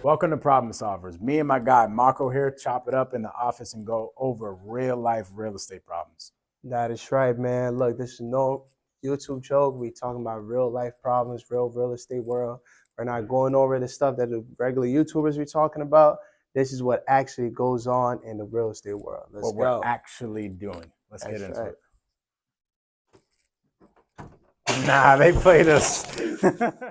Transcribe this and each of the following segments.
Welcome to Problem Solvers. Me and my guy Marco here chop it up in the office and go over real life real estate problems. That is right, man. Look, this is no YouTube joke. We talking about real life problems, real estate world. We're not going over the stuff that the regular YouTubers be talking about. This is what actually goes on in the real estate world. Let's What go. we're actually doing. Let's That's get into right. it. Nah, they played us.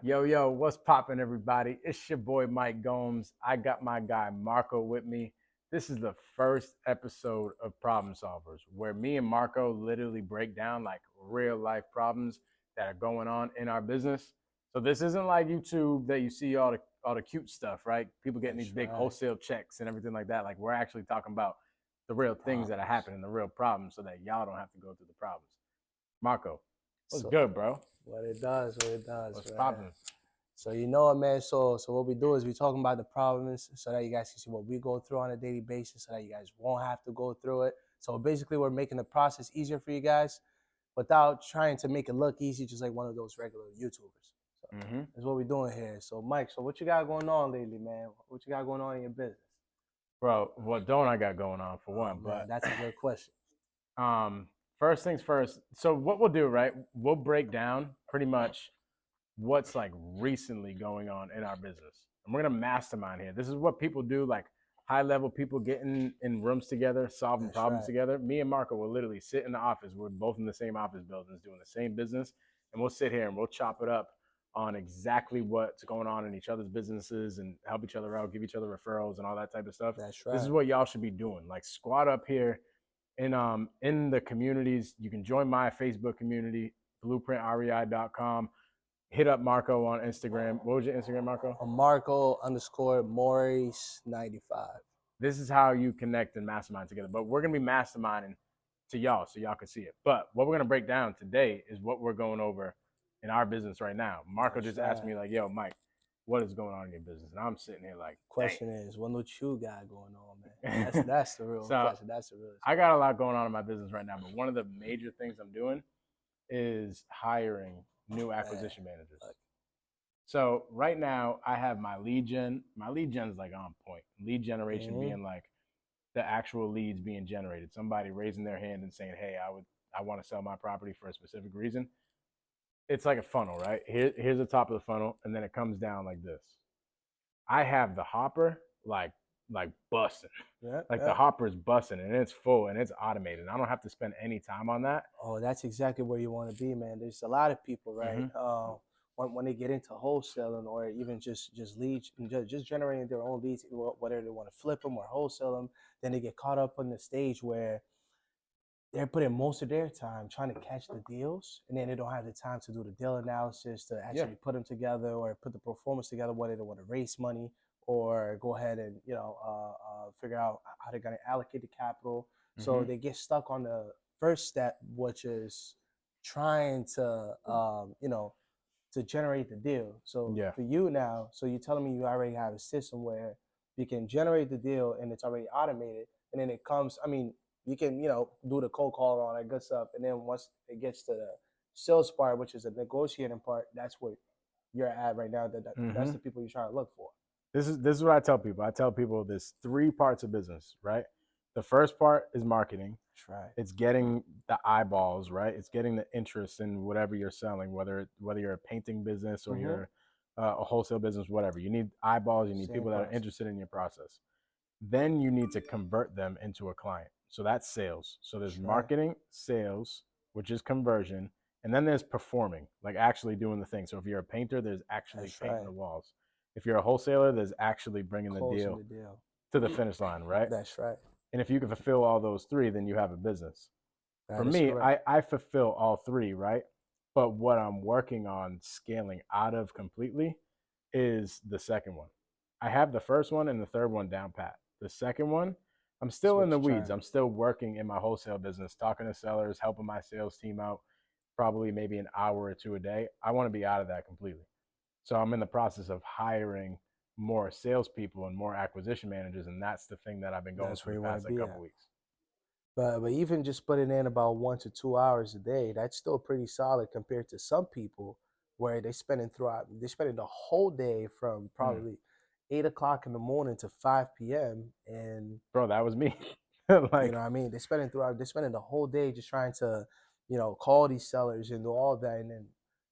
Yo, what's poppin', everybody? It's your boy Mike Gomes. I got my guy Marco with me. This is the first episode of Problem Solvers, where me and Marco literally break down like real life problems that are going on in our business. So this isn't like YouTube that you see all the cute stuff, right? People getting That's these big right. wholesale checks and everything like that. Like we're actually talking about the real things that are happening, the real problems, so that y'all don't have to go through the problems. Marco, what's good, bro? What it does, What's man. poppin'? So you know it, man. So what we do is we talking about the problems so that you guys can see what we go through on a daily basis, so that you guys won't have to go through it. So basically, we're making the process easier for you guys without trying to make it look easy, just like one of those regular YouTubers. So that's what we're doing here. So Mike, so what you got going on lately, man? What you got going on in your business? Bro, what don't I got going on for one? Man, that's a good question. First things first. So what we'll do, right? We'll break down pretty much what's like recently going on in our business, and we're gonna mastermind here. This is what people do, like high level people getting in rooms together, solving That's problems right. together. Me and Marco will literally sit in the office. We're both in the same office buildings, doing the same business, and we'll sit here and we'll chop it up on exactly what's going on in each other's businesses and help each other out, give each other referrals and all that type of stuff. That's right. This is what y'all should be doing. Like squat up here in the communities. You can join my Facebook community, blueprintrei.com. Hit up Marco on Instagram. What was your Instagram, Marco? Marco_Morais 95. This is how you connect and mastermind together. But we're gonna be masterminding to y'all so y'all can see it. But what we're gonna break down today is what we're going over in our business right now. Marco just asked me like, "Yo, Mike, what is going on in your business?" And I'm sitting here like, question is, what you got going on, man? That's the real question. That's the real. I got a lot going on in my business right now, but one of the major things I'm doing is hiring new acquisition managers. So right now I have my lead gen. My lead gen is like on point. Lead generation being like the actual leads being generated. Somebody raising their hand and saying, "Hey, I want to sell my property for a specific reason." It's like a funnel, right? Here's the top of the funnel, and then it comes down like this. I have the hopper like busting. The hopper is busting and it's full and it's automated. I don't have to spend any time on that. Oh, that's exactly where you want to be, man. There's a lot of people, right? When they get into wholesaling or even just leads, just generating their own leads, whether they want to flip them or wholesale them, then they get caught up on the stage where they're putting most of their time trying to catch the deals, and then they don't have the time to do the deal analysis to actually put them together or put the performance together, whether they want to raise money or go ahead and figure out how they're going to allocate the capital. So they get stuck on the first step, which is trying to to generate the deal. So for you now, so you're telling me you already have a system where you can generate the deal and it's already automated, and then it comes. I mean, you can do the cold call and all that good stuff, and then once it gets to the sales part, which is the negotiating part, that's what you're at right now. That's the people you're trying to look for. This is what I tell people. I tell people there's 3 parts of business, right? The first part is marketing. That's right. It's getting the eyeballs, right? It's getting the interest in whatever you're selling, whether you're a painting business or you're a wholesale business, whatever. You need eyeballs. You need people that are interested in your process. Then you need to convert them into a client. So that's sales. So there's marketing, sales, which is conversion, and then there's performing, like actually doing the thing. So if you're a painter, there's actually painting the walls. If you're a wholesaler, there's actually bringing the deal to the finish line, right? That's right. And if you can fulfill all those 3, then you have a business. For me, I fulfill all 3, right? But what I'm working on scaling out of completely is the second one. I have the first one and the third one down pat. The second one, I'm still in the weeds. I'm still working in my wholesale business, talking to sellers, helping my sales team out, probably maybe an hour or 2 a day. I want to be out of that completely. So I'm in the process of hiring more salespeople and more acquisition managers, and that's the thing that I've been going through the past couple weeks. But even just putting in about 1 to 2 hours a day, that's still pretty solid compared to some people where they're spending the whole day from probably 8 o'clock in the morning to 5 p.m. And Bro, that was me. you know Like, what I mean? They're spending the whole day just trying to, call these sellers and do all that. And then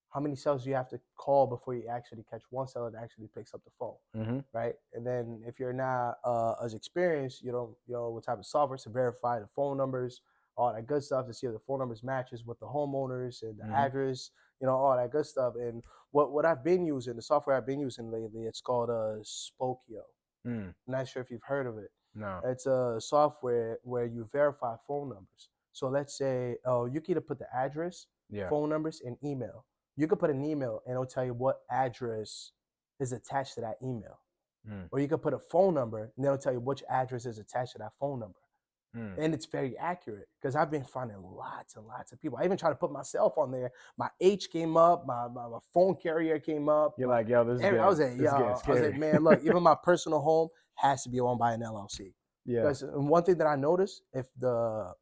how many sellers do you have to call before you actually catch one seller that actually picks up the phone? mm-hmm. Right. And then if you're not as experienced, you know what type of software to verify the phone numbers, all that good stuff to see if the phone numbers matches with the homeowners and the Mm-hmm. address, all that good stuff. And what I've been using, the software I've been using lately, it's called Spokio. Mm. Not sure if you've heard of it. No. It's a software where you verify phone numbers. So let's say, you can either put the address, Yeah. phone numbers, and email. You could put an email and it'll tell you what address is attached to that email. Mm. Or you could put a phone number and they'll tell you which address is attached to that phone number. Mm. And it's very accurate because I've been finding lots and lots of people. I even tried to put myself on there. My H came up, my phone carrier came up. You're like, yo, this is And good. I was like, This is getting I was scary. like, man, look, even my personal home has to be owned by an LLC. Yeah. Because one thing that I noticed, if the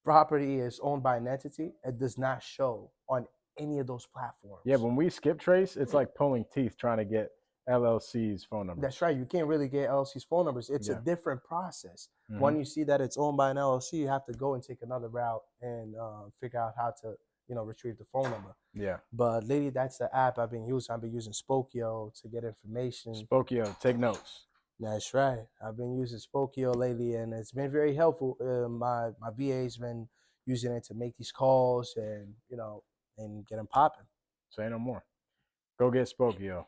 property is owned by an entity, it does not show on any of those platforms. Yeah, when we skip trace, it's like pulling teeth trying to get LLC's phone number. That's right. You can't really get LLC's phone numbers. It's a different process. Mhm. When you see that it's owned by an LLC, you have to go and take another route and figure out how to, retrieve the phone number. Yeah. But lately, that's the app I've been using. I've been using Spokio to get information. Spokio, take notes. That's right. I've been using Spokio lately, and it's been very helpful. My VA's been using it to make these calls and and get them popping. Say no more. Go get Spokio.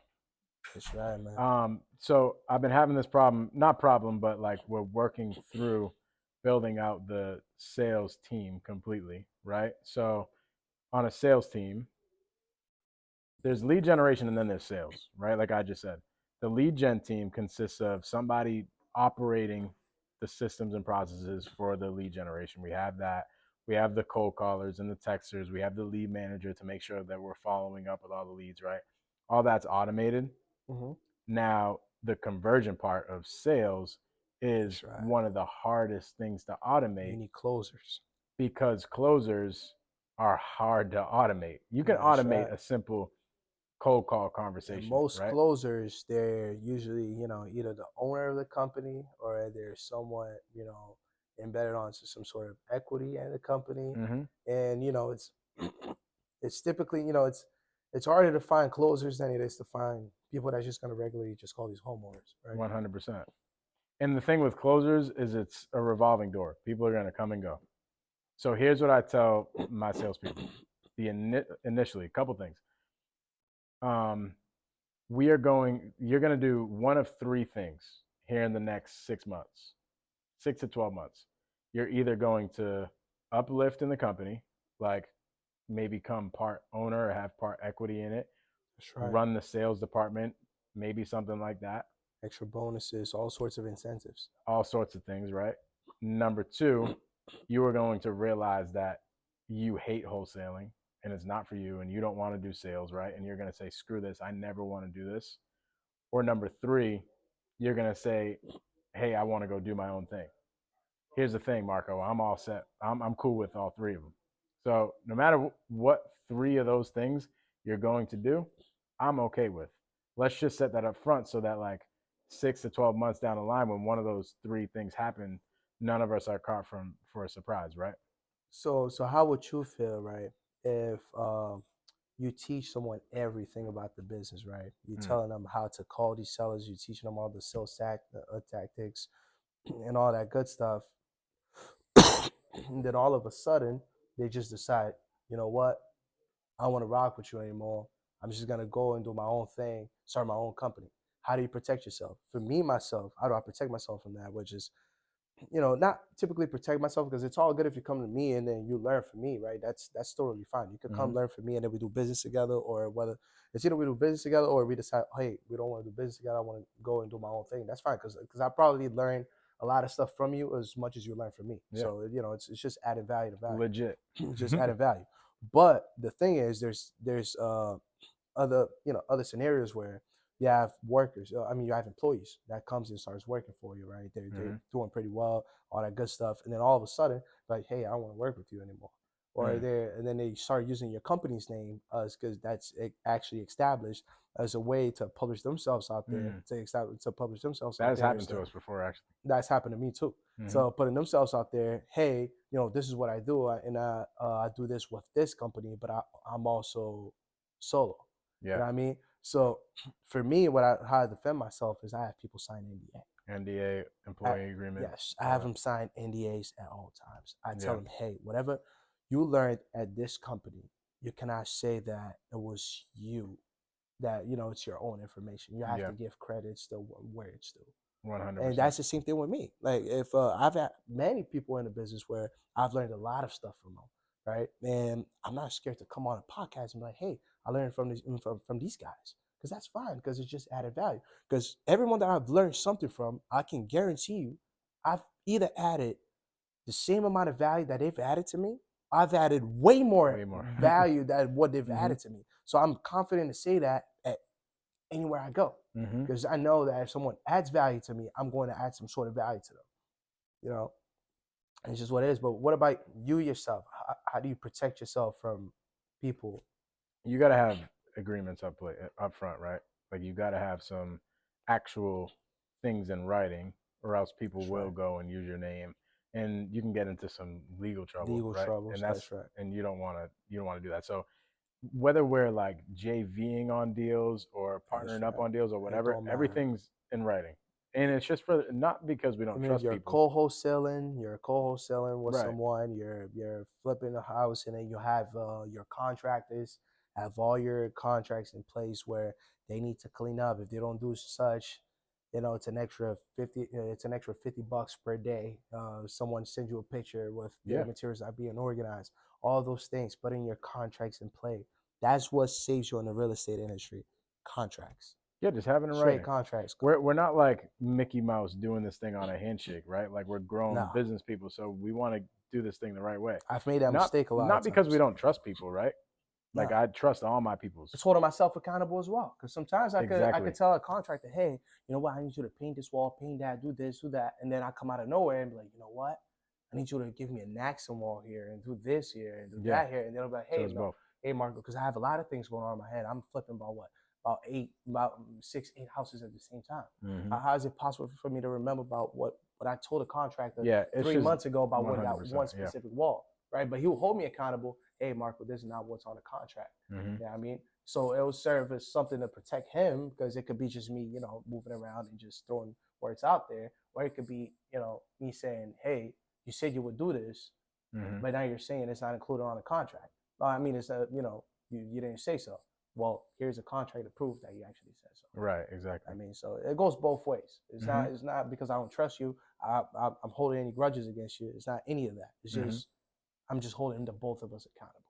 That's right, man. So I've been having this problem, not problem, but like we're working through building out the sales team completely, right? So on a sales team, there's lead generation and then there's sales, right? Like I just said, the lead gen team consists of somebody operating the systems and processes for the lead generation. We have that. We have the cold callers and the texters. We have the lead manager to make sure that we're following up with all the leads, right? All that's automated. Mm-hmm. Now, the conversion part of sales is one of the hardest things to automate. You need closers. Because closers are hard to automate. You can automate a simple cold call conversation. And most right? closers, they're usually, either the owner of the company or they're somewhat, embedded onto some sort of equity in the company. Mm-hmm. And, it's typically, it's harder to find closers than it is to find people that's just going to regularly just call these homeowners, right? 100%. And the thing with closers is it's a revolving door. People are going to come and go. So here's what I tell my salespeople. Initially, a couple things. You're going to do one of three things here in the next 6 months, 6 to 12 months. You're either going to uplift in the company, like maybe become part owner or have part equity in it. That's right. Run the sales department, maybe something like that. Extra bonuses, all sorts of incentives. All sorts of things, right? Number two, you are going to realize that you hate wholesaling and it's not for you and you don't want to do sales, right? And you're going to say, screw this, I never want to do this. Or number three, you're going to say, hey, I want to go do my own thing. Here's the thing, Marco, I'm all set. I'm cool with all three of them. So no matter what three of those things you're going to do, I'm okay with. Let's just set that up front so that like 6 to 12 months down the line, when one of those three things happen, none of us are caught for a surprise, right? So how would you feel, right, if you teach someone everything about the business, right? You're telling them how to call these sellers, you're teaching them all the sales tactics and all that good stuff. And then all of a sudden, they just decide, you know what? I don't want to rock with you anymore. I'm just going to go and do my own thing, start my own company. How do you protect yourself? For me, myself, how do I protect myself from that? Which is, not typically protect myself because it's all good if you come to me and then you learn from me, right? That's totally fine. You could come learn from me and then we do business together, or whether it's either we do business together or we decide, hey, we don't want to do business together. I want to go and do my own thing. That's fine because I probably learn a lot of stuff from you as much as you learn from me. Yeah. So it's just added value to value. Legit. Just added value. But the thing is, there's other other scenarios where you have workers. You have employees that comes and starts working for you, right? They're doing pretty well, all that good stuff, and then all of a sudden, like, hey, I don't want to work with you anymore. or and then they start using your company's name because that's actually established as a way to publish themselves out there, to publish themselves that out has there. happened to us before, actually. That's happened to me too. So putting themselves out there, hey, this is what I do, and I do this with this company, but I'm also solo. Yeah. You know what I mean? So for me, how I defend myself is I have people sign NDA, employee agreement. Yes, I have them sign NDAs at all times. I tell them, hey, whatever you learned at this company, you cannot say that it was you, that it's your own information. You have to give credits to where it's due. 100%. And that's the same thing with me. Like if I've had many people in the business where I've learned a lot of stuff from them, right? And I'm not scared to come on a podcast and be like, hey, I learned from these guys, because that's fine, because it's just added value. Because everyone that I've learned something from, I can guarantee you, I've either added the same amount of value that they've added to me. I've added way more value than what they've added to me. So I'm confident to say that at anywhere I go, because I know that if someone adds value to me, I'm going to add some sort of value to them. It's just what it is. But what about you yourself? How do you protect yourself from people? You got to have agreements up front, right? Like you got to have some actual things in writing, or else people will go and use your name, and you can get into some legal trouble, right? Troubles, and that's right. And you don't want to do that. So whether we're like JVing on deals or partnering up on deals or whatever, everything's in writing. And it's just not because we don't trust you're people. You're co-wholesaling with someone, you're flipping a house, and then you have your contractors have all your contracts in place where they need to clean up. If they don't do such, it's an extra $50 per day. Someone sends you a picture with their materials are being organized. All those things, putting your contracts in play. That's what saves you in the real estate industry. Contracts. Yeah, just having it right. Straight contracts. We're not like Mickey Mouse doing this thing on a handshake, right? Like we're grown business people, so we want to do this thing the right way. I've made that mistake a lot. Not because we don't trust people, right? Like I trust all my people. It's holding myself accountable as well, because sometimes I could tell a contractor, hey, you know what, I need you to paint this wall, paint that, do this, do that, and then I come out of nowhere and be like, you know what, I need you to give me a Naxxon wall here and do this here and do that here, and then I'll be like, hey, hey Marco, because I have a lot of things going on in my head. I'm flipping about 6, 8 houses at the same time. How is it possible for me to remember about what I told a contractor 3 months ago about that one specific wall, right? But he will hold me accountable. Hey, Marco, this is not what's on the contract. You know what I mean? So it will serve as something to protect him, because it could be just me, moving around and just throwing words out there, or it could be, me saying, hey, you said you would do this, but now you're saying it's not included on the contract. I mean, it's you didn't say so. Well, here's a contract to prove that you actually said so. Right, exactly. I mean, so it goes both ways. It's not because I don't trust you. I'm holding any grudges against you. It's not any of that. It's just I'm just holding the both of us accountable.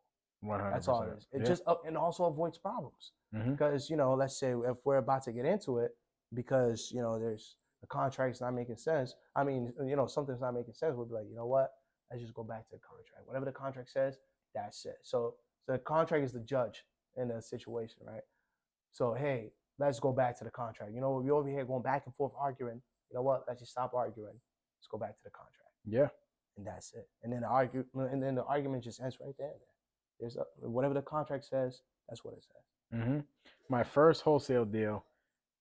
100%. That's all it is. It just and also avoids problems, because let's say if we're about to get into it, because there's the contract's not making sense. I mean, something's not making sense. We'll be like, you know what? Let's just go back to the contract. Whatever the contract says, that's it. So the contract is the judge in the situation, right? So hey, let's go back to the contract. We're over here going back and forth arguing. You know what? Let's just stop arguing. Let's go back to the contract. Yeah. And that's it. And then the argument just ends right there. There's whatever the contract says, that's what it says. My first wholesale deal,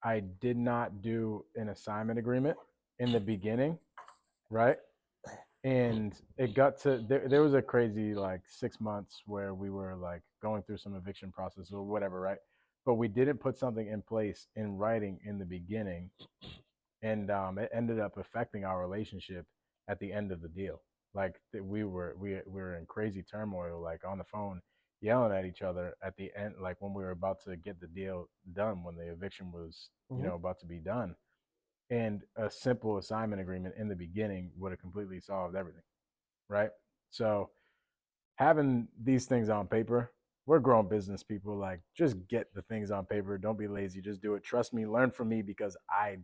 I did not do an assignment agreement in the beginning, right? And it got to there was a crazy like 6 months where we were like going through some eviction process or whatever, right? But we didn't put something in place in writing in the beginning, and it ended up affecting our relationship at the end of the deal. Like we were in crazy turmoil, like on the phone, yelling at each other at the end, like when we were about to get the deal done, when the eviction was about to be done. And a simple assignment agreement in the beginning would have completely solved everything, right? So having these things on paper, we're grown business people. Like, just get the things on paper. Don't be lazy. Just do it. Trust me. Learn from me, because I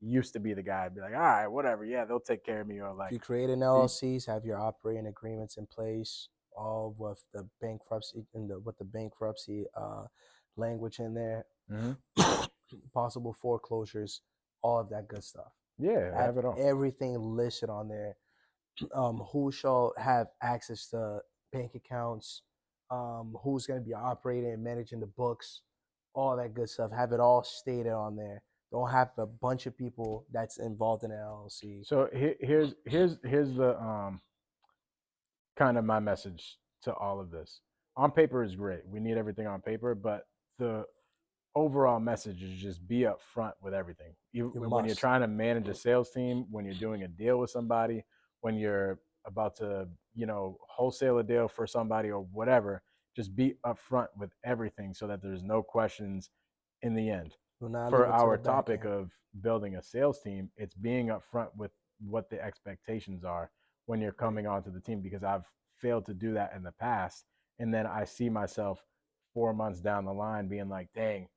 used to be the guy. I'd be like, all right, whatever. Yeah, they'll take care of me. Or like, if you create an LLCs, have your operating agreements in place, all with the bankruptcy with the bankruptcy language in there, possible foreclosures, all of that good stuff. Yeah, have it all. Everything listed on there. Who shall have access to bank accounts, who's going to be operating and managing the books, all that good stuff. Have it all stated on there. Don't have a bunch of people that's involved in an LLC. So here's the kind of my message to all of this. On paper is great. We need everything on paper, but the overall message is just be upfront with everything. When you're trying to manage a sales team, when you're doing a deal with somebody, when you're about to, wholesale a deal for somebody or whatever, just be upfront with everything so that there's no questions in the end. For our topic of building a sales team, it's being upfront with what the expectations are when you're coming onto the team, because I've failed to do that in the past. And then I see myself 4 months down the line being like, dang,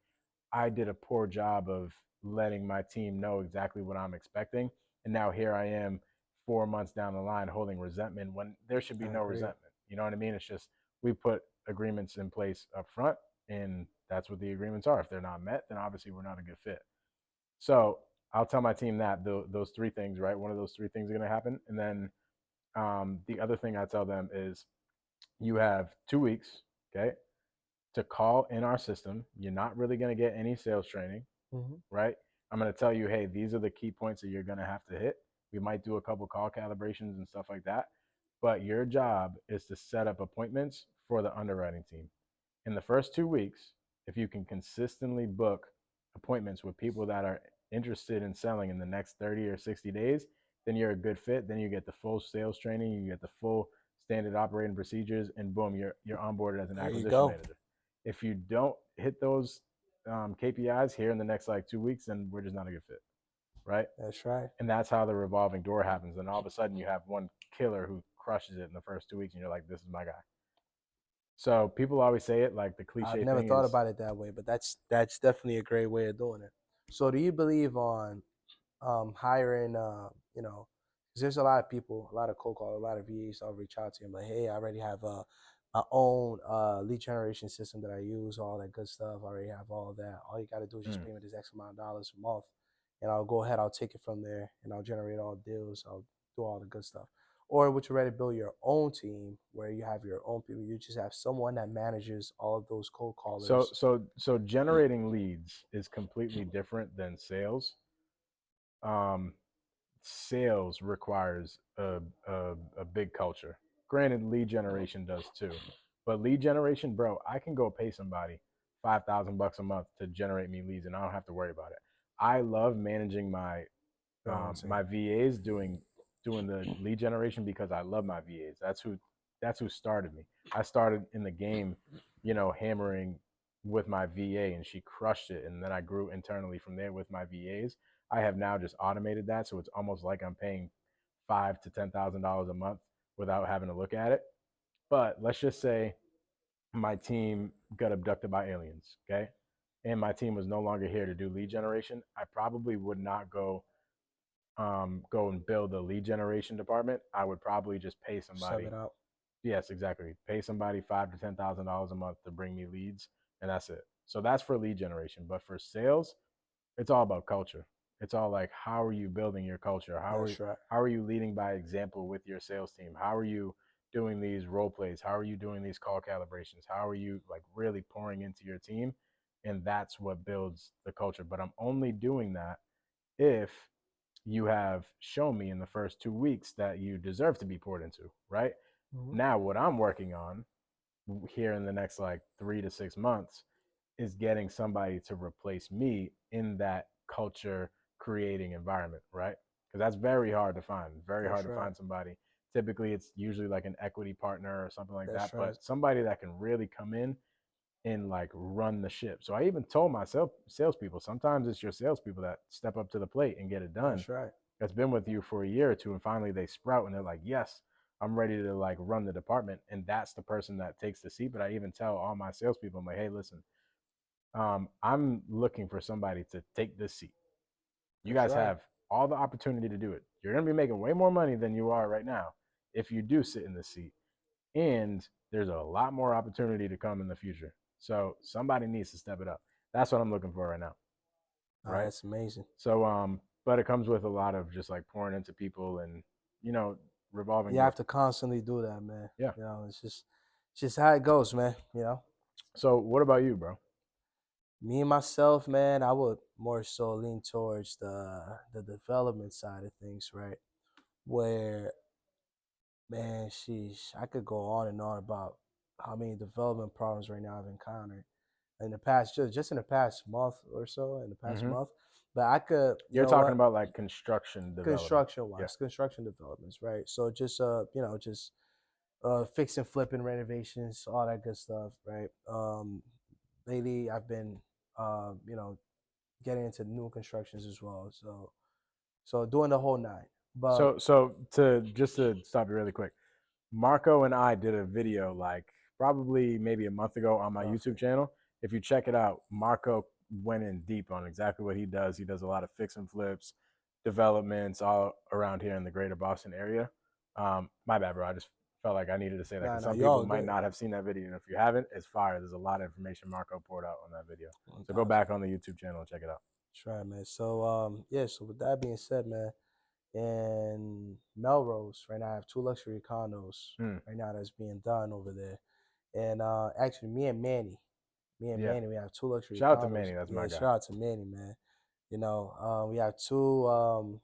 I did a poor job of letting my team know exactly what I'm expecting. And now here I am 4 months down the line holding resentment when there should be no resentment. You know what I mean? It's just we put agreements in place up front, and that's what the agreements are. If they're not met, then obviously we're not a good fit. So I'll tell my team that those three things, right? One of those three things are going to happen. And then the other thing I tell them is you have 2 weeks, okay, to call in our system. You're not really going to get any sales training, right? I'm going to tell you, hey, these are the key points that you're going to have to hit. We might do a couple call calibrations and stuff like that. But your job is to set up appointments for the underwriting team. In the first 2 weeks, if you can consistently book appointments with people that are interested in selling in the next 30 or 60 days, then you're a good fit. Then you get the full sales training, you get the full standard operating procedures, and boom, you're onboarded as an acquisition manager. If you don't hit those KPIs here in the next like 2 weeks, then we're just not a good fit, right? That's right. And that's how the revolving door happens. And all of a sudden, you have one killer who crushes it in the first 2 weeks, and you're like, this is my guy. So people always say it like the cliche thing. I've never thought about it that way, but that's definitely a great way of doing it. So do you believe on hiring, because there's a lot of people, a lot of cold callers, a lot of VAs I'll reach out to him like, hey, I already have my own lead generation system that I use, all that good stuff. I already have all of that. All you got to do is just pay me this X amount of dollars a month, and I'll go ahead, I'll take it from there, and I'll generate all deals. I'll do all the good stuff. Or would you rather build your own team where you have your own people? You just have someone that manages all of those cold callers. So generating leads is completely different than sales. Sales requires a big culture. Granted, lead generation does too, but lead generation, bro, I can go pay somebody $5,000 a month to generate me leads, and I don't have to worry about it. I love managing my my VAs doing the lead generation because I love my VAs. That's who started me. I started in the game, hammering with my VA, and she crushed it, and then I grew internally from there with my VAs. I have now just automated that, so it's almost like I'm paying $5,000 to $10,000 a month without having to look at it. But let's just say my team got abducted by aliens, okay, and my team was no longer here to do lead generation. I probably would not go and build a lead generation department. I would probably just pay somebody. Sub it out. Yes, exactly. Pay somebody $5,000 to $10,000 a month to bring me leads, and that's it. So that's for lead generation. But for sales, it's all about culture. It's all like, how are you building your culture? How are you leading by example with your sales team? How are you doing these role plays? How are you doing these call calibrations? How are you like really pouring into your team? And that's what builds the culture. But I'm only doing that if you have shown me in the first 2 weeks that you deserve to be poured into, right? Now, what I'm working on here in the next like 3 to 6 months is getting somebody to replace me in that culture creating environment, right? Because that's very hard to find. Very hard to find somebody. Typically, it's usually like an equity partner or something like that, but somebody that can really come in and like run the ship. So I even told my salespeople, sometimes it's your salespeople that step up to the plate and get it done. That's right. That's been with you for a year or two, and finally they sprout and they're like, yes, I'm ready to like run the department. And that's the person that takes the seat. But I even tell all my salespeople, I'm like, hey, listen, I'm looking for somebody to take this seat. You guys have all the opportunity to do it. You're going to be making way more money than you are right now if you do sit in this seat. And there's a lot more opportunity to come in the future. So somebody needs to step it up. That's what I'm looking for right now. Right. That's amazing. So, but it comes with a lot of just like pouring into people and, revolving You door. have to constantly do that, man. Yeah. You know, it's just how it goes, man. You know. So what about you, bro? Me and myself, man, I would more so lean towards the development side of things, right? Where, man, sheesh, I could go on and on about how many development problems right now I've encountered in the past, just in the past month or so, in the past Mm-hmm. month. But I could, you You're know talking what, about like construction development. construction Yeah. wise, construction developments, right? So just you know, just fix and flipping renovations, all that good stuff, right? Lately I've been, you know, getting into new constructions as well. So doing the whole nine. But So to stop you really quick, Marco and I did a video like probably maybe a month ago on my YouTube channel. If you check it out, Marco went in deep on exactly what he does. He does a lot of fix and flips, developments all around here in the greater Boston area. My bad, bro. I just felt like I needed to say that because some people might not have seen that video. And if you haven't, it's fire. There's a lot of information Marco poured out on that video. So go back on the YouTube channel and check it out. That's right, man. So yeah, so with that being said, man, in Melrose, right now I have 2 luxury condos right now that's being done over there. And actually me and Manny, we have 2 luxury Shout condos. out to Manny, that's my guy. Shout out to Manny, man. You know, we have 2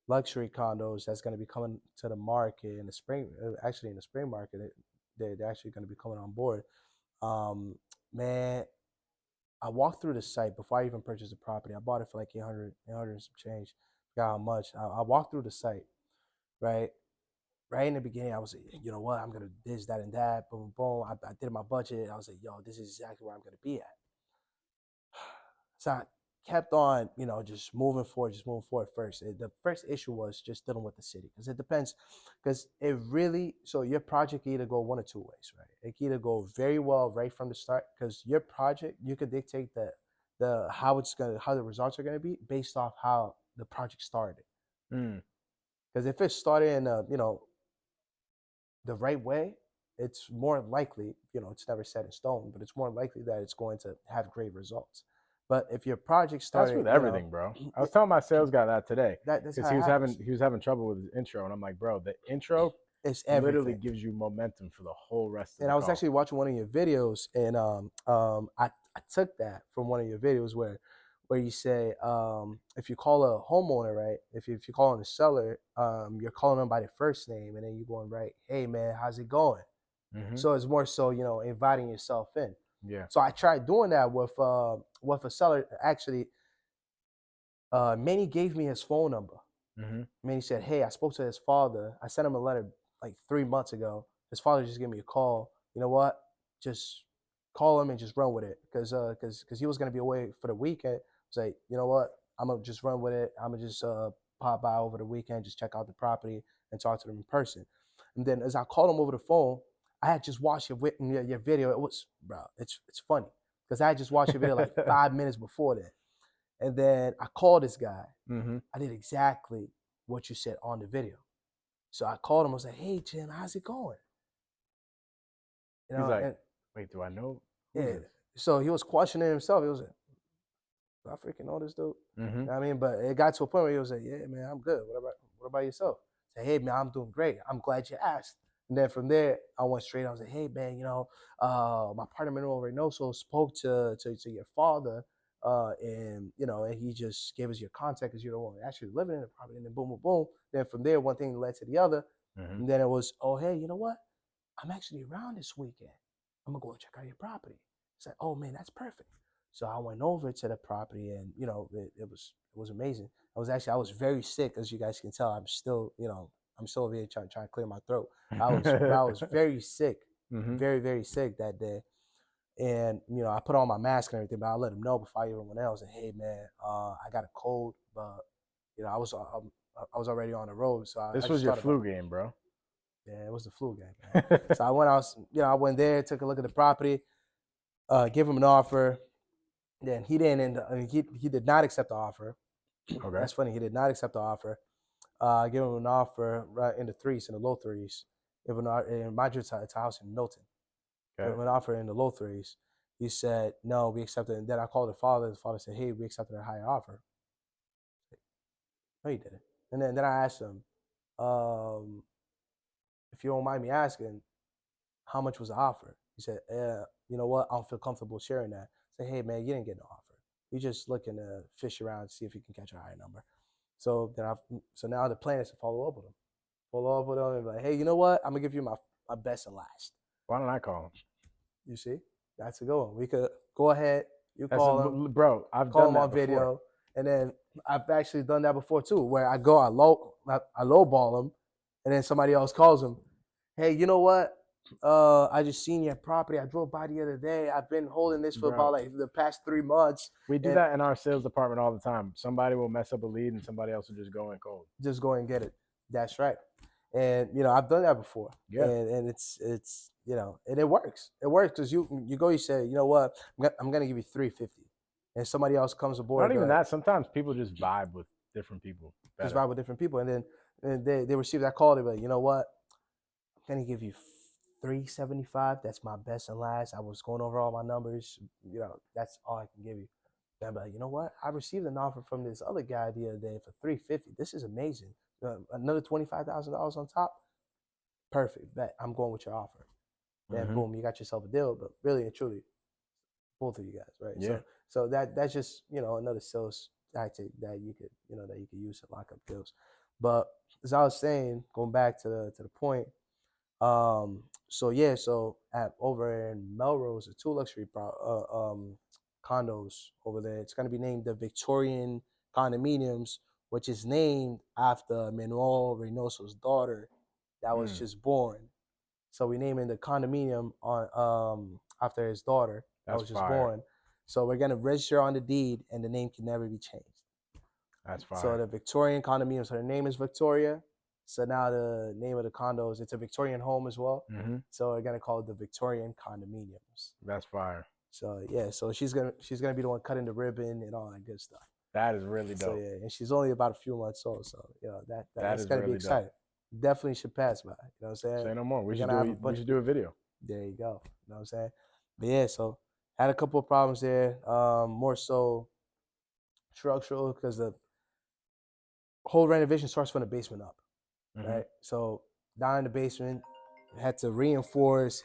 luxury condos that's going to be coming to the market in the spring. Actually, in the spring market, they're actually going to be coming on board. Man, I walked through the site before I even purchased the property. I bought it for like 800 and some change. Forgot how much. I walked through the site, right? Right in the beginning, I was like, you know what? I'm gonna this, that, and that. Boom, boom. I did my budget. I was like, yo, this is exactly where I'm gonna be at. So I kept on, you know, just moving forward first. The first issue was just dealing with the city because it depends, because it really, so your project can either go one or two ways, right? It can either go very well right from the start because your project, you could dictate how the results are gonna be based off how the project started. Because if it started in you know, the right way, it's more likely, you know, it's never set in stone, but it's more likely that it's going to have great results. But if your project started, that's with everything, you know, bro. I was telling my sales guy that today that's because how it happens. he was having trouble with his intro, and I'm like, bro, the intro It's literally everything. gives you momentum for the whole rest of And the I was call. actually watching one of your videos, and I took that from one of your videos where you say if you call a homeowner, right? If you call on a seller, you're calling them by their first name, and then you're going right, hey man, how's it going? So it's more so, you know, inviting yourself in. Yeah. So I tried doing that with a seller. Actually, Manny gave me his phone number. Manny said, "Hey, I spoke to his father. I sent him a letter like 3 months ago. His father just gave me a call. You know what? Just call him and just run with it, because he was gonna be away for the weekend. I was like, you know what? I'm gonna just run with it. I'm gonna just pop by over the weekend, just check out the property and talk to them in person. And then as I called him over the phone, I had just watched your video. It was, bro, it's funny because I had just watched your video like 5 minutes before that. And then I called this guy. I did exactly what you said on the video. So I called him. I was like, "Hey, Jim, how's it going?" You He's know, like, and wait, do I know who yeah. this? So he was questioning himself. He was like, "Do I freaking know this dude?" You know what I mean, but it got to a point where he was like, "Yeah, man, I'm good. What about yourself?" I said, "Hey, man, I'm doing great. I'm glad you asked." And then from there, I went straight. I was like, "Hey, man, you know, my partner over in Noso spoke to your father, and you know, and he just gave us your contact because you're the one actually living in the property." And then boom, boom, boom. Then from there, one thing led to the other, and then it was, "Oh, hey, you know what? I'm actually around this weekend. I'm gonna go check out your property." It's like, "Oh man, that's perfect." So I went over to the property, and you know, it was amazing. I was very sick, as you guys can tell. I'm still, you know, I'm still over here trying to clear my throat. I was very sick, very very sick that day. And you know, I put on my mask and everything, but I let him know before everyone else. And hey, man, I got a cold, but you know, I was already on the road, so I This just was your thought flu about game, bro. yeah, it was the flu game, man. So I went there, took a look at the property, give him an offer. Then he didn't end up, he did not accept the offer. Okay. That's funny. He did not accept the offer. Give him an offer right in the low threes. Give him in my it's a house in Milton. Give him an offer in the low threes. He said, no, we accepted. And then I called the father. The father said, hey, we accepted a higher offer. No, he didn't. And then I asked him, if you don't mind me asking, how much was the offer? He said, you know what? I don't feel comfortable sharing that. I say, hey man, you didn't get no offer. You're just looking to fish around and see if you can catch a higher number. So now the plan is to follow up with him. Follow up with him and be like, hey, you know what? I'm gonna give you my best and last. Why don't I call him? You see? That's a good one. We could go ahead, call him. Bro, I've call done him that on before. video. And then I've actually done that before too, where I lowball him, and then somebody else calls him. Hey, you know what? I just seen your property. I drove by the other day. I've been holding this for about like the past 3 months. We do that in our sales department all the time. Somebody will mess up a lead and somebody else will just go in cold. Just go and get it. That's right. And I've done that before. Yeah. And it's and it works. It works because you go, you say, you know what, I'm gonna give you $350, and somebody else comes aboard. Not even that. Sometimes people just vibe with different people. Just vibe with different people, and then they receive that call. They're like, you know what, I'm gonna give you $375. That's my best and last. I was going over all my numbers. That's all I can give you. And I'm like, you know what? I received an offer from this other guy the other day for $350. This is amazing. Another $25,000 on top. Perfect. Bet I'm going with your offer. Then boom, you got yourself a deal. But really and truly, both of you guys, right? Yeah. So that's just another sales tactic that you could use to lock up deals. But as I was saying, going back to the point. So over in Melrose, the 2 luxury condos over there, it's gonna be named the Victorian condominiums, which is named after Manuel Reynoso's daughter that was just born. So we naming the condominium on after his daughter that was just born. So we're gonna register on the deed, and the name can never be changed. That's fine. So the Victorian condominium. So her name is Victoria. So now the name of the condos, it's a Victorian home as well. So we're gonna call it the Victorian condominiums. That's fire. So yeah, so she's gonna be the one cutting the ribbon and all that good stuff. That is really dope. So yeah, and she's only about a few months old, so that's gonna be exciting. Dope. Definitely should pass by. You know what I'm saying? Say no more. We should do a video. There you go. You know what I'm saying? But yeah, so had a couple of problems there. More so structural, because the whole renovation starts from the basement up. Right, so down in the basement, had to reinforce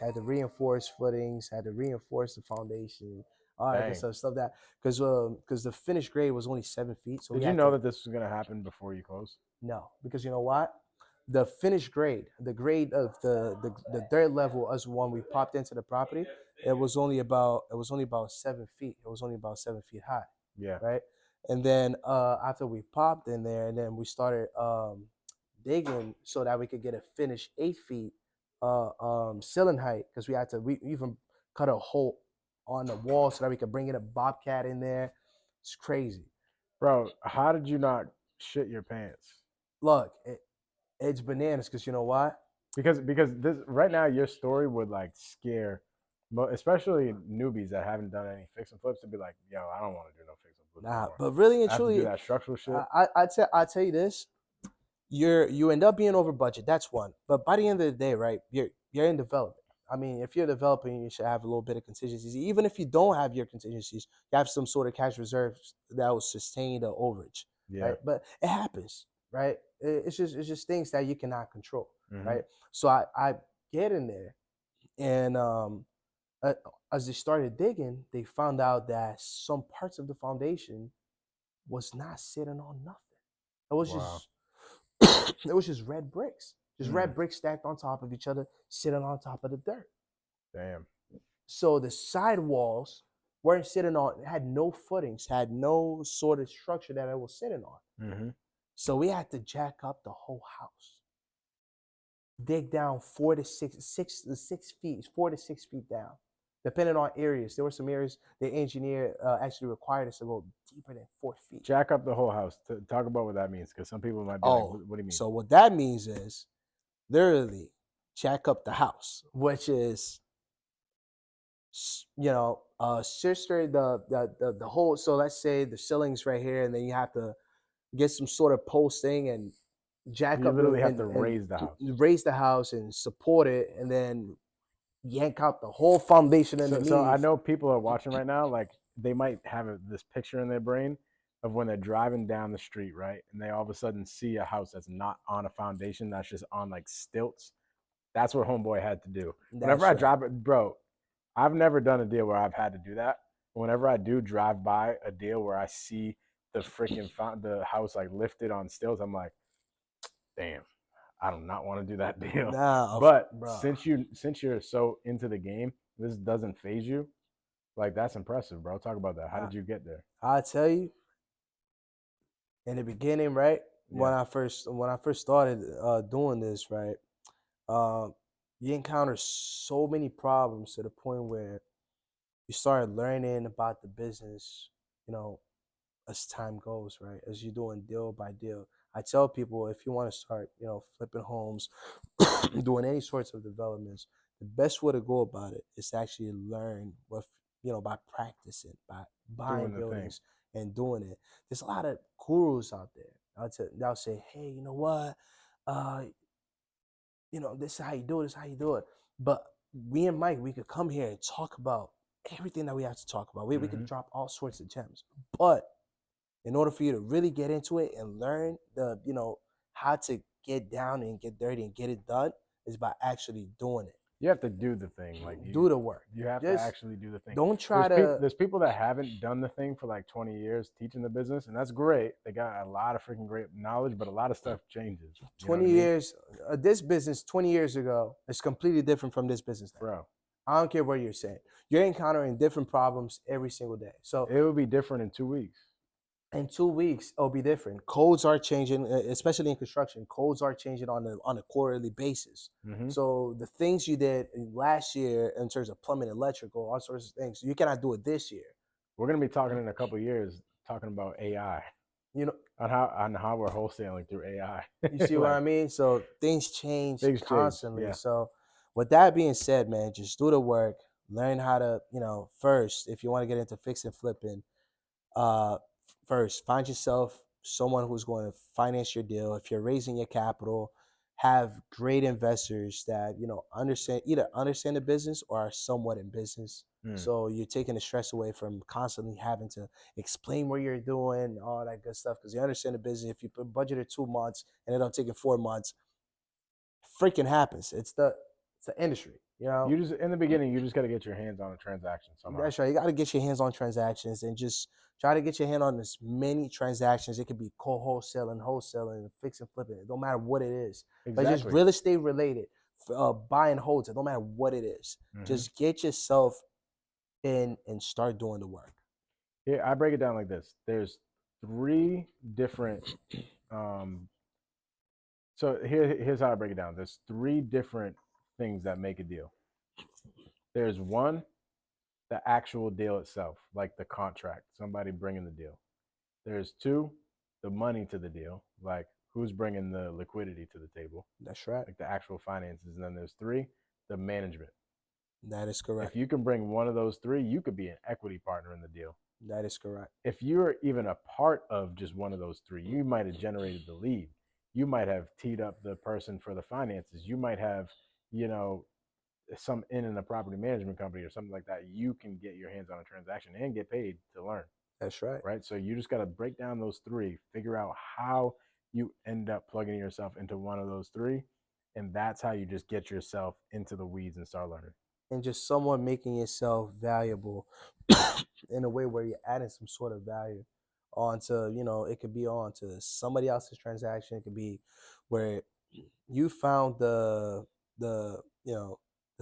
footings, had to reinforce the foundation, all that good stuff that because the finished grade was only 7 feet. So did you know that this was gonna happen before you closed? No, because you know what, the finished grade, the grade of the third level as when we popped into the property, it was only about 7 feet. It was only about 7 feet high. Yeah. Right, and then after we popped in there, and then we started digging so that we could get a finished 8 feet ceiling height, because we even cut a hole on the wall so that we could bring in a bobcat in there. It's crazy. Bro, how did you not shit your pants? Look, it's bananas, because you know why? Because this right now, your story would like scare, especially newbies that haven't done any fix and flips, to be like, yo, I don't want to do no fix and flips. Nah, but really and truly, do that structural shit. I tell you this. You end up being over budget. That's one. But by the end of the day, right, you're in development. I mean, if you're developing, you should have a little bit of contingencies. Even if you don't have your contingencies, you have some sort of cash reserves that will sustain the overage. Yeah. Right? But it happens, right? It's just things that you cannot control, right? So I get in there, and as they started digging, they found out that some parts of the foundation was not sitting on nothing. It was just it was just red bricks. Just red bricks stacked on top of each other, sitting on top of the dirt. Damn. So the side walls weren't sitting on, had no footings, had no sort of structure that it was sitting on. So we had to jack up the whole house. Dig down 4 to 6 feet, 4 to 6 feet down, depending on areas. There were some areas the engineer actually required us to go deeper than 4 feet. Jack up the whole house. Talk about what that means, because some people might be like, what do you mean? So what that means is literally jack up the house, which is, sister, the whole, so let's say the ceiling's right here, and then you have to get some sort of posting and jack up. You literally have to raise the house and support it, and then yank out the whole foundation underneath. So I know people are watching right now, like they might have this picture in their brain of when they're driving down the street, right? And they all of a sudden see a house that's not on a foundation, that's just on like stilts. That's what homeboy had to do. Whenever That's I right. drive it, bro, I've never done a deal where I've had to do that. Whenever I do drive by a deal where I see the freaking the house like lifted on stilts, I'm like, damn, I do not want to do that deal. Nah, But bro. since you're so into the game, this doesn't phase you. Like that's impressive, bro. Talk about that. How did you get there? I tell you, in the beginning, right Yeah. when I first started doing this, right, uh, you encounter so many problems to the point where you start learning about the business, you know, as time goes, right? As you're doing deal by deal. I tell people if you want to start, flipping homes, doing any sorts of developments, the best way to go about it is to actually learn by practicing, by buying Doing the thing. buildings and doing it. There's a lot of gurus out there. They'll say, hey, you know what? Uh, this is how you do it, this is how you do it. But we and Mike, we could come here and talk about everything that we have to talk about. We could drop all sorts of gems. But in order for you to really get into it and learn how to get down and get dirty and get it done is by actually doing it. You have to do the thing. Like Do the work. You have to Just actually do the thing. don't try to. There's people that haven't done the thing for like 20 years teaching the business, and that's great. They got a lot of freaking great knowledge, but a lot of stuff changes. 20 years, this business 20 years ago is completely different from this business now. Bro, I don't care what you're saying. You're encountering different problems every single day. So it would be different in 2 weeks. in 2 weeks, it'll be different. Codes are changing, especially in construction. Codes are changing on a quarterly basis. Mm-hmm. So the things you did last year in terms of plumbing, electrical, all sorts of things, you cannot do it this year. We're gonna be talking in a couple of years, talking about AI. On how we're wholesaling through AI. You see what I mean? So things change constantly. Yeah. So with that being said, man, just do the work. Learn how to, first, if you want to get into fix and flipping, uh, first find yourself someone who's going to finance your deal. If you're raising your capital, have great investors that understand the business or are somewhat in business. So you're taking the stress away from constantly having to explain what you're doing, all that good stuff, because you understand the business. If you put budgeted 2 months and it don't take 4 months, freaking happens. It's the industry. You just in the beginning, you just got to get your hands on a transaction somehow. That's right. You got to get your hands on transactions and just try to get your hand on as many transactions. It could be wholesaling, fix and flipping. It don't matter what it is. Exactly. But just real estate related, buy and hold. It don't matter what it is. Mm-hmm. Just get yourself in and start doing the work. Yeah, I break it down like this. There's 3 different. So here's how I break it down. There's 3 different things that make a deal. There's 1, the actual deal itself, like the contract, somebody bringing the deal. There's 2, the money to the deal, like who's bringing the liquidity to the table. That's right. Like the actual finances. And then there's 3, the management. That is correct. If you can bring one of those 3, you could be an equity partner in the deal. That is correct. If you're even a part of just one of those 3, you might have generated the lead. You might have teed up the person for the finances. You might have, some in a property management company or something like that. You can get your hands on a transaction and get paid to learn. That's right. Right. So you just got to break down those 3, figure out how you end up plugging yourself into one of those 3. And that's how you just get yourself into the weeds and start learning. And just someone making yourself valuable in a way where you're adding some sort of value onto, it could be onto somebody else's transaction. It could be where you found the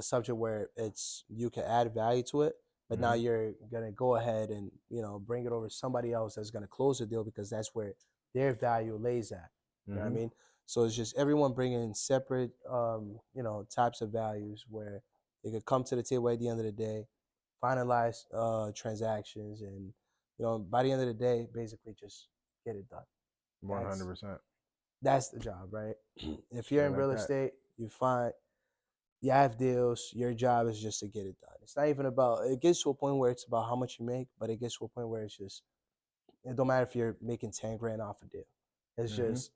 subject where you can add value to it, but now you're gonna go ahead and bring it over to somebody else that's gonna close the deal because that's where their value lays at. You know what I mean? So it's just everyone bringing separate types of values where they could come to the table at the end of the day, finalize transactions, and by the end of the day, basically just get it done. 100%. That's the job, right? If you're in real estate, you have deals. Your job is just to get it done. It's not even about. It gets to a point where it's about how much you make, but it gets to a point where it's just. It don't matter if you're making 10 grand off a deal. It's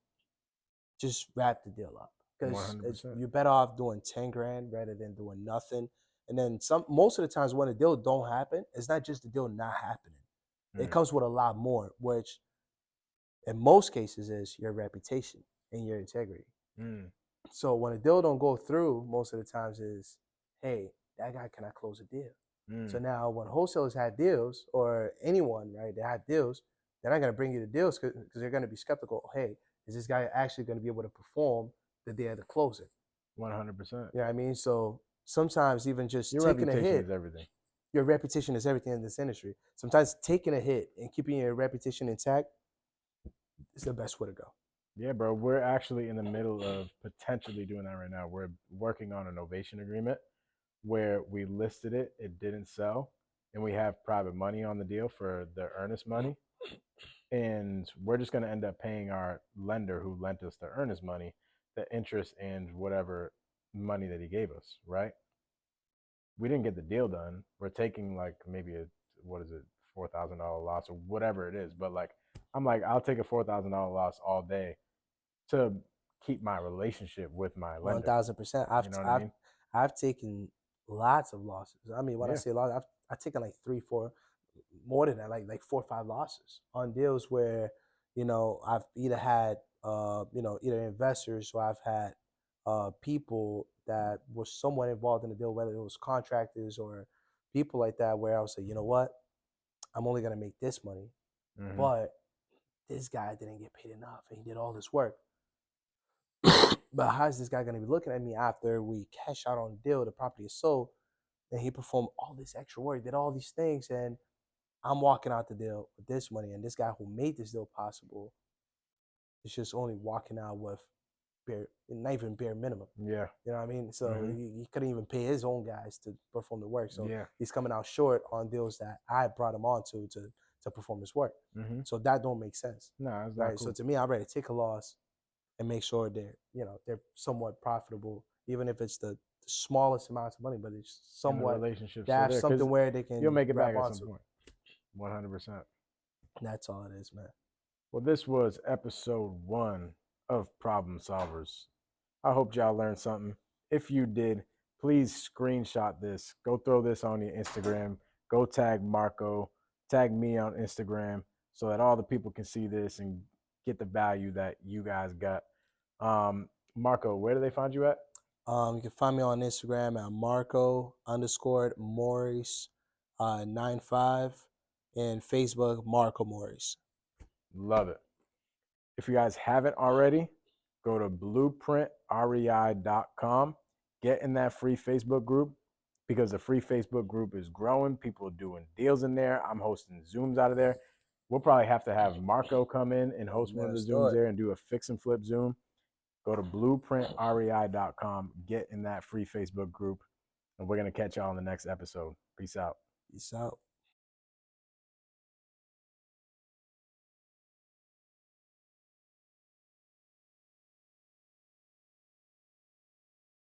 just wrap the deal up because you're better off doing 10 grand rather than doing nothing. And then most of the times when a deal don't happen, it's not just the deal not happening. It comes with a lot more, which in most cases is your reputation and your integrity. So when a deal don't go through, most of the times is, hey, that guy cannot close a deal. So now when wholesalers have deals, or anyone, right, they have deals, they're not going to bring you the deals because they're going to be skeptical. Hey, is this guy actually going to be able to perform the day of the closing? 100%. You know what I mean? So sometimes even just Your taking a reputation hit, is everything. your reputation is everything in this industry. Sometimes taking a hit and keeping your reputation intact is the best way to go. Yeah, bro. We're actually in the middle of potentially doing that right now. We're working on an ovation agreement where we listed it, it didn't sell, and we have private money on the deal for the earnest money. And we're just going to end up paying our lender who lent us the earnest money, the interest and whatever money that he gave us, right? We didn't get the deal done. We're taking like maybe a, what is it, $4,000 loss or whatever it is. But like, I'm like, I'll take a $4,000 loss all day to keep my relationship with my lender. 1,000%. You know what I mean? I've taken lots of losses. I mean, when I Yeah. say loss, I've taken like 3, 4, more than that, like 4 or 5 losses on deals where, I've either had, either investors, or I've had people that were somewhat involved in the deal, whether it was contractors or people like that, where I was like, you know what, I'm only gonna make this money, but this guy didn't get paid enough, and he did all this work. But how is this guy going to be looking at me after we cash out on the deal, the property is sold, and he performed all this extra work, did all these things, and I'm walking out the deal with this money, and this guy who made this deal possible is just only walking out with not even bare minimum. Yeah. You know what I mean? So he couldn't even pay his own guys to perform the work. So Yeah. he's coming out short on deals that I brought him on to perform his work. So that don't make sense. No, it's right? not cool. So to me, I'd rather take a loss and make sure they're somewhat profitable, even if it's the smallest amounts of money, but it's somewhat relationships they have there, 'cause something where they can you'll make it back grab at some onto. point. 100%. That's all it is, man. Well, this was episode 1 of Problem Solvers. I hope y'all learned something. If you did, please screenshot this. Go throw this on your Instagram. Go tag Marco. Tag me on Instagram so that all the people can see this and get the value that you guys got. Marco, where do they find you at? You can find me on Instagram at Marco_Morais 95, and Facebook Marco Morais. Love it. If you guys haven't already, go to blueprintrei.com. Get in that free Facebook group because the free Facebook group is growing. People are doing deals in there. I'm hosting Zooms out of there. We'll probably have to have Marco come in and host one of the Zooms there and do a fix and flip Zoom. Go to blueprintrei.com. Get in that free Facebook group, and we're going to catch y'all on the next episode. Peace out. Peace out.